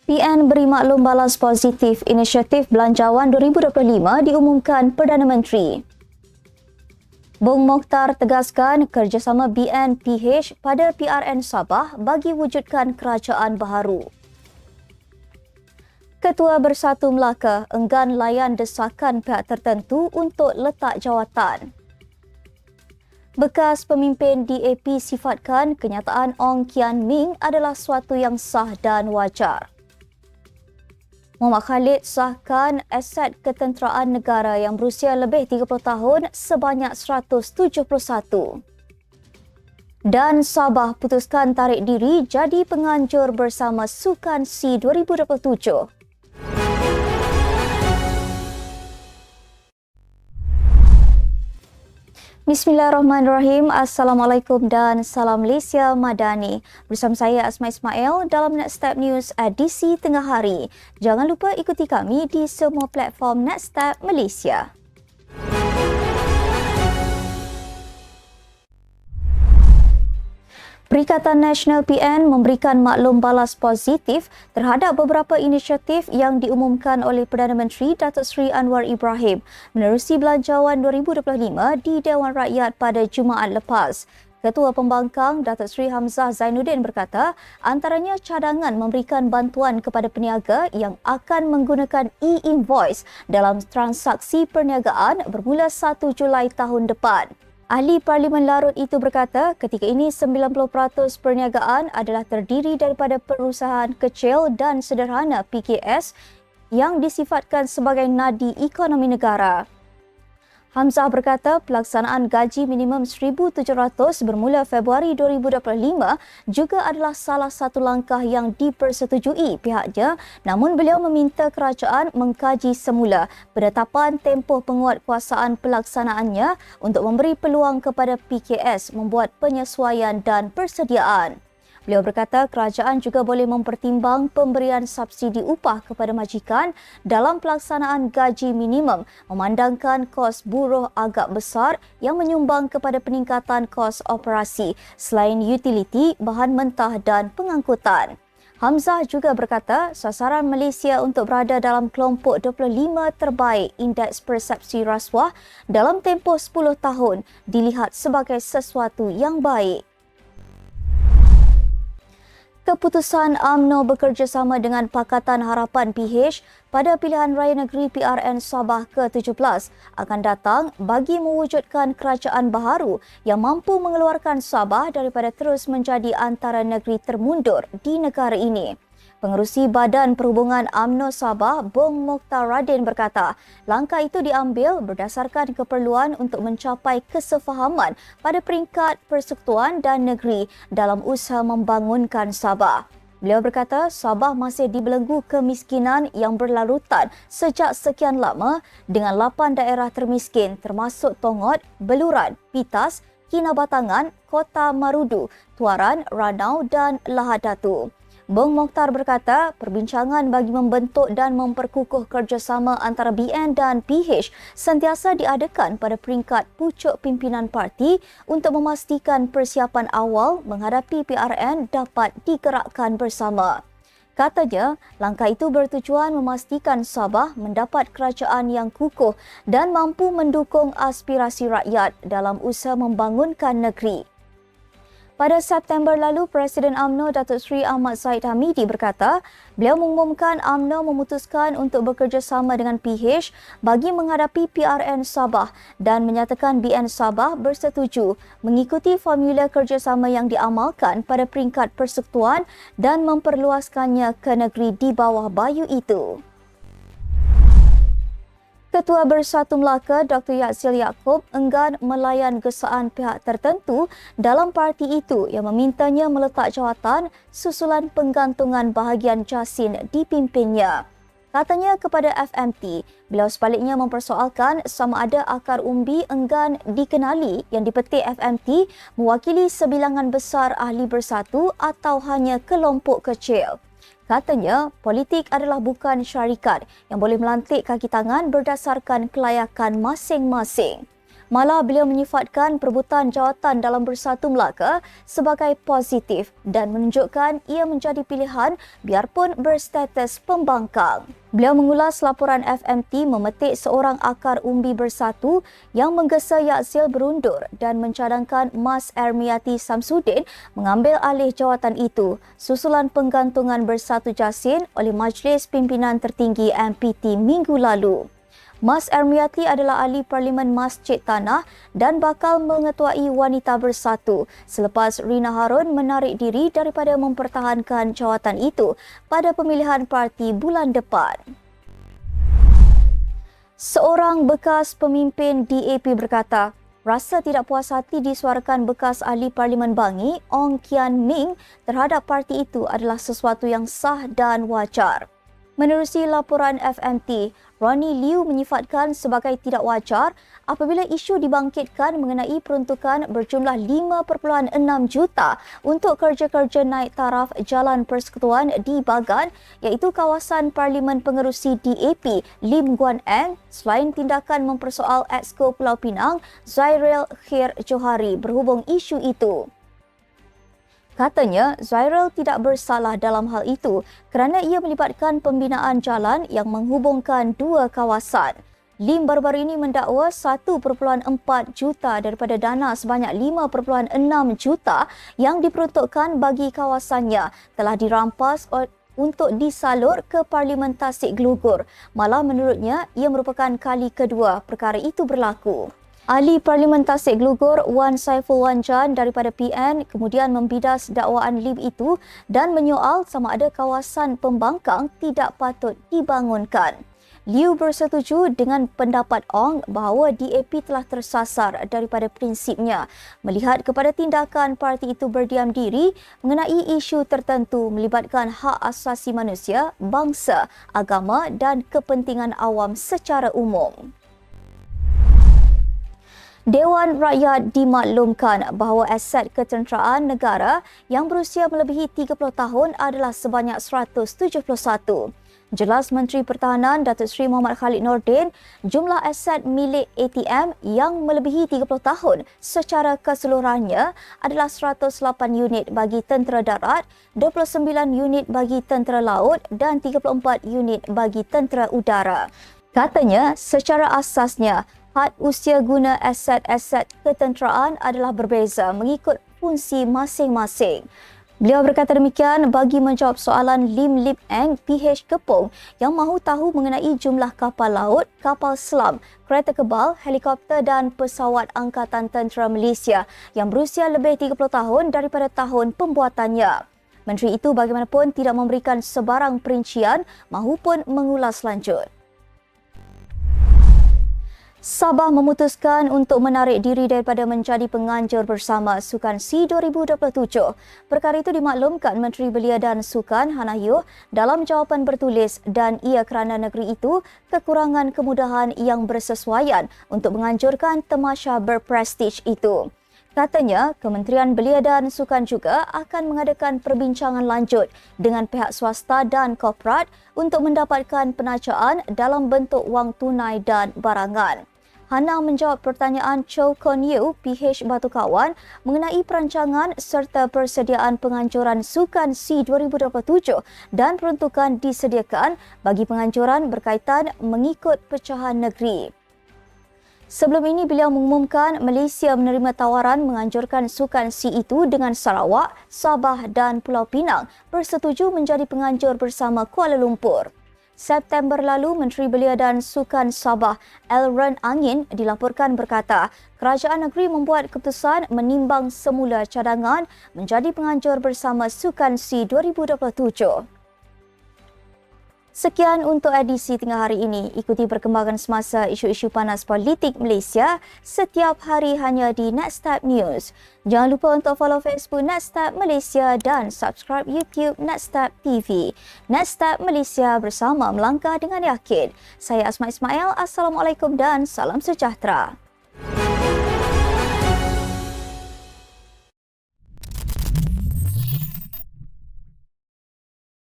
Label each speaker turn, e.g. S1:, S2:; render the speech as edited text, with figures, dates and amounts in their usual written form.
S1: PN beri maklum balas positif inisiatif Belanjawan 2025 diumumkan Perdana Menteri. Bung Mokhtar tegaskan kerjasama BNPH pada PRN Sabah bagi wujudkan kerajaan baharu. Ketua Bersatu Melaka enggan layan desakan pihak tertentu untuk letak jawatan. Bekas pemimpin DAP sifatkan kenyataan Ong Kian Ming adalah suatu yang sah dan wajar. Muhammad Khalid sahkan aset ketenteraan negara yang berusia lebih 30 tahun sebanyak 171. Dan Sabah putuskan tarik diri jadi penganjur bersama Sukan C 2027. Bismillahirrahmanirrahim. Assalamualaikum dan salam Malaysia Madani. Bersama saya Asma Ismail dalam Nextstep News edisi tengah hari. Jangan lupa ikuti kami di semua platform Nextstep Malaysia. Perikatan Nasional PN memberikan maklum balas positif terhadap beberapa inisiatif yang diumumkan oleh Perdana Menteri Datuk Seri Anwar Ibrahim menerusi Belanjawan 2025 di Dewan Rakyat pada Jumaat lepas. Ketua Pembangkang Datuk Seri Hamzah Zainuddin berkata, antaranya cadangan memberikan bantuan kepada peniaga yang akan menggunakan e-invoice dalam transaksi perniagaan bermula 1 Julai tahun depan. Ahli Parlimen Larut itu berkata ketika ini 90% perniagaan adalah terdiri daripada perusahaan kecil dan sederhana PKS yang disifatkan sebagai nadi ekonomi negara. Hamzah berkata pelaksanaan gaji minimum 1,700 bermula Februari 2025 juga adalah salah satu langkah yang dipersetujui pihaknya, namun beliau meminta kerajaan mengkaji semula penetapan tempoh penguatkuasaan pelaksanaannya untuk memberi peluang kepada PKS membuat penyesuaian dan persediaan. Beliau berkata kerajaan juga boleh mempertimbang pemberian subsidi upah kepada majikan dalam pelaksanaan gaji minimum memandangkan kos buruh agak besar yang menyumbang kepada peningkatan kos operasi selain utiliti, bahan mentah dan pengangkutan. Hamzah juga berkata sasaran Malaysia untuk berada dalam kelompok 25 terbaik Indeks Persepsi Rasuah dalam tempoh 10 tahun dilihat sebagai sesuatu yang baik. Keputusan UMNO bekerjasama dengan Pakatan Harapan PH pada pilihan raya negeri PRN Sabah ke-17 akan datang bagi mewujudkan kerajaan baharu yang mampu mengeluarkan Sabah daripada terus menjadi antara negeri termundur di negara ini. Pengerusi Badan Perhubungan UMNO Sabah, Bung Mokhtar Radin berkata, langkah itu diambil berdasarkan keperluan untuk mencapai kesefahaman pada peringkat persekutuan dan negeri dalam usaha membangunkan Sabah. Beliau berkata Sabah masih dibelenggu kemiskinan yang berlarutan sejak sekian lama dengan 8 daerah termiskin termasuk Tongot, Beluran, Pitas, Kinabatangan, Kota Marudu, Tuaran, Ranau dan Lahad Datu. Bung Mokhtar berkata, perbincangan bagi membentuk dan memperkukuh kerjasama antara BN dan PH sentiasa diadakan pada peringkat pucuk pimpinan parti untuk memastikan persiapan awal menghadapi PRN dapat digerakkan bersama. Katanya, langkah itu bertujuan memastikan Sabah mendapat kerajaan yang kukuh dan mampu mendukung aspirasi rakyat dalam usaha membangunkan negeri. Pada September lalu, Presiden UMNO Datuk Seri Ahmad Zahid Hamidi berkata, beliau mengumumkan UMNO memutuskan untuk bekerjasama dengan PH bagi menghadapi PRN Sabah dan menyatakan BN Sabah bersetuju mengikuti formula kerjasama yang diamalkan pada peringkat persekutuan dan memperluaskannya ke negeri di bawah bayu itu. Ketua Bersatu Melaka Dr. Yatsil Yaakob enggan melayan gesaan pihak tertentu dalam parti itu yang memintanya meletak jawatan susulan penggantungan bahagian Jasin dipimpinnya. Katanya kepada FMT, beliau sebaliknya mempersoalkan sama ada akar umbi enggan dikenali yang dipetik FMT mewakili sebilangan besar ahli bersatu atau hanya kelompok kecil. Katanya, politik adalah bukan syarikat yang boleh melantik kaki tangan berdasarkan kelayakan masing-masing. Malah beliau menyifatkan perebutan jawatan dalam Bersatu Melaka sebagai positif dan menunjukkan ia menjadi pilihan biarpun berstatus pembangkang. Beliau mengulas laporan FMT memetik seorang akar umbi Bersatu yang menggesa Yakzil berundur dan mencadangkan Mas Ermiati Samsudin mengambil alih jawatan itu susulan penggantungan Bersatu Jasin oleh Majlis Pimpinan Tertinggi MPT minggu lalu. Mas Ermiati adalah ahli Parlimen Masjid Tanah dan bakal mengetuai Wanita Bersatu selepas Rina Harun menarik diri daripada mempertahankan jawatan itu pada pemilihan parti bulan depan. Seorang bekas pemimpin DAP berkata, rasa tidak puas hati disuarakan bekas ahli Parlimen Bangi, Ong Kian Ming, terhadap parti itu adalah sesuatu yang sah dan wajar. Menerusi laporan FMT, Ronnie Liu menyifatkan sebagai tidak wajar apabila isu dibangkitkan mengenai peruntukan berjumlah 5.6 juta untuk kerja-kerja naik taraf Jalan Persekutuan di Bagan iaitu kawasan Parlimen Pengerusi DAP Lim Guan Eng selain tindakan mempersoal Exco Pulau Pinang Zairil Khair Johari berhubung isu itu. Katanya, Zairil tidak bersalah dalam hal itu kerana ia melibatkan pembinaan jalan yang menghubungkan dua kawasan. Lim baru-baru ini mendakwa 1.4 juta daripada dana sebanyak 5.6 juta yang diperuntukkan bagi kawasannya telah dirampas untuk disalur ke Parlimen Tasik Glugur. Malah menurutnya, ia merupakan kali kedua perkara itu berlaku. Ahli Parlimen Tasik Glugur Wan Saiful Wanjan daripada PN kemudian membidas dakwaan Lim itu dan menyoal sama ada kawasan pembangkang tidak patut dibangunkan. Liu bersetuju dengan pendapat Ong bahawa DAP telah tersasar daripada prinsipnya melihat kepada tindakan parti itu berdiam diri mengenai isu tertentu melibatkan hak asasi manusia, bangsa, agama dan kepentingan awam secara umum. Dewan Rakyat dimaklumkan bahawa aset ketenteraan negara yang berusia melebihi 30 tahun adalah sebanyak 171. Jelas Menteri Pertahanan Datuk Seri Muhammad Khalid Nordin, jumlah aset milik ATM yang melebihi 30 tahun secara keseluruhannya adalah 108 unit bagi tentera darat, 29 unit bagi tentera laut dan 34 unit bagi tentera udara. Katanya, secara asasnya, had usia guna aset-aset ketenteraan adalah berbeza mengikut fungsi masing-masing. Beliau berkata demikian bagi menjawab soalan Lim Lip Eng PH Kepong yang mahu tahu mengenai jumlah kapal laut, kapal selam, kereta kebal, helikopter dan pesawat Angkatan Tentera Malaysia yang berusia lebih 30 tahun daripada tahun pembuatannya. Menteri itu bagaimanapun tidak memberikan sebarang perincian mahupun mengulas lanjut. Sabah memutuskan untuk menarik diri daripada menjadi penganjur bersama Sukan SEA 2027. Perkara itu dimaklumkan Menteri Belia dan Sukan Hanayo dalam jawapan bertulis dan ia kerana negeri itu kekurangan kemudahan yang bersesuaian untuk menganjurkan tamasya berprestij itu. Katanya, Kementerian Belia dan Sukan juga akan mengadakan perbincangan lanjut dengan pihak swasta dan korporat untuk mendapatkan penajaan dalam bentuk wang tunai dan barangan. Hana menjawab pertanyaan Chow Kon Yew, PH Batu Kawan mengenai perancangan serta persediaan penganjuran Sukan SEA 2027 dan peruntukan disediakan bagi penganjuran berkaitan mengikut pecahan negeri. Sebelum ini, beliau mengumumkan Malaysia menerima tawaran menganjurkan Sukan SEA itu dengan Sarawak, Sabah dan Pulau Pinang bersetuju menjadi penganjur bersama Kuala Lumpur. September lalu, Menteri Belia dan Sukan Sabah, Elron Angin, dilaporkan berkata, kerajaan negeri membuat keputusan menimbang semula cadangan menjadi penganjur bersama Sukan SEA 2027. Sekian untuk edisi tengah hari ini. Ikuti perkembangan semasa isu-isu panas politik Malaysia setiap hari hanya di Nextstep News. Jangan lupa untuk follow Facebook Nextstep Malaysia dan subscribe YouTube Nextstep TV. Nextstep Malaysia bersama melangkah dengan yakin. Saya Asma Ismail. Assalamualaikum dan salam sejahtera.